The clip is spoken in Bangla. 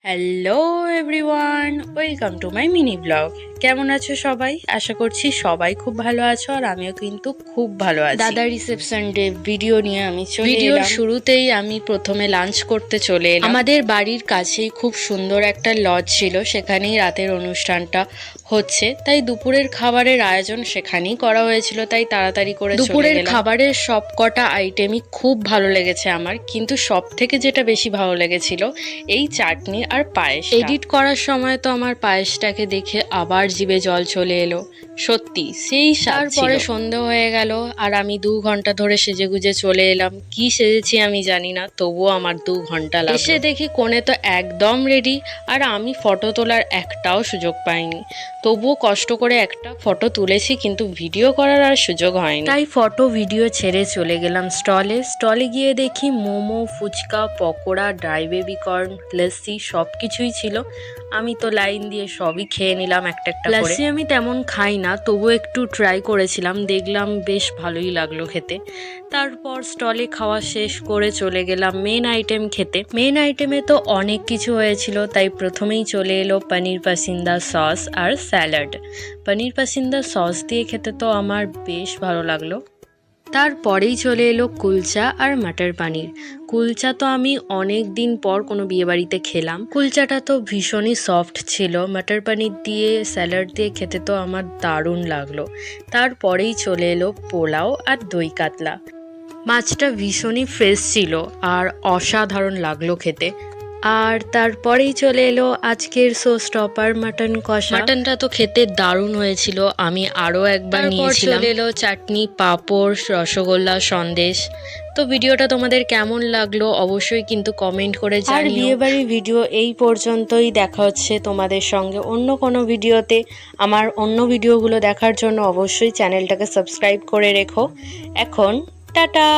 Hello everyone, welcome to my mini blog. কেমন আছো সবাই? আশা করছি সবাই খুব ভালো আছো, আর আমিও কিন্তু খুব ভালো আছি। দাদা রিসেপশন ডে ভিডিও নিয়ে আমি ভিডিওর শুরুতেই আমি প্রথমে লাঞ্চ করতে চলে এলাম। আমাদের বাড়ির কাছেই খুব সুন্দর একটা লজ ছিল, সেখানেই রাতের অনুষ্ঠানটা হচ্ছে, তাই দুপুরের খাবারের আয়োজন সেখানেই করা হয়েছিল, তাই তাড়াতাড়ি করে দুপুরের খাবারের সব কটা আইটেমই খুব ভালো লেগেছে আমার, কিন্তু সব থেকে যেটা বেশি ভালো লেগেছিল এই চাটনি আর পায়েস। এডিট করার সময় তো আমার পায়েসটাকে দেখে আবার জিভে জল চলে এলো, সত্যি সেই তারপরে সন্ধে হয়ে গেল আর আমি 2 ঘন্টা ধরে সেজেগুজে চলে এলাম। কি সেজেছি আমি জানি না, তবুও আমার 2 ঘন্টা লাগলো। এসে দেখি কোণে তো একদম রেডি, আর আমি ফটো তোলার একটাও সুযোগ পাইনি। তবুও কষ্ট করে একটা ফটো তুলেছি, কিন্তু ভিডিও করার আর সুযোগ হয়নি, তাই ফটো ভিডিও ছেড়ে চলে গেলাম স্টলে গিয়ে দেখি momo, phuchka, pakora, dry baby corn, lassi সব কিছুই ছিল। আমি তো লাইন দিয়ে সবই খেয়ে নিলাম একটা একটা করে। লস্যি আমি তেমন খাই না, তবুও একটু ট্রাই করেছিলাম, দেখলাম বেশ ভালোই লাগলো খেতে। তারপর স্টলে খাওয়া শেষ করে চলে গেলাম মেন আইটেম খেতে। মেন আইটেমে তো অনেক কিছু হয়েছিল, তাই প্রথমেই চলে এলো পনির পাসিন্দা সস আর স্যালাড। পনির পাসিন্দা সস দিয়ে খেতে তো আমার বেশ ভালো লাগলো। তারপরেই চলে এলো কুলচা আর মাটার পানির। কুলচা তো আমি অনেক দিন পর কোনো বিয়েবাড়িতে খেলাম। কুলচাটা তো ভীষণই সফট ছিল, মাটার পানির দিয়ে স্যালাড দিয়ে খেতে তো আমার দারুণ লাগলো। তারপরেই চলে এলো পোলাও আর দই কাতলা। মাছটা ভীষণই ফ্রেশ ছিল আর অসাধারণ লাগলো খেতে। আর তারপরেই চলে এলো আজকের শো স্টপার মাটন কষা। মাটনটা তো খেতে দারুণ হয়েছিল, আমি আরও একবার নিয়েছিলাম। চলে এলো চাটনি, পাঁপড়, রসগোল্লা, সন্দেশ। তো ভিডিওটা তোমাদের কেমন লাগলো অবশ্যই কিন্তু কমেন্ট করে জানিও। আর বিয়েবাড়ির ভিডিও এই পর্যন্তই, দেখা হচ্ছে তোমাদের সঙ্গে অন্য কোনো ভিডিওতে। আমার অন্য ভিডিওগুলো দেখার জন্য অবশ্যই চ্যানেলটাকে সাবস্ক্রাইব করে রেখো। এখন টাটা।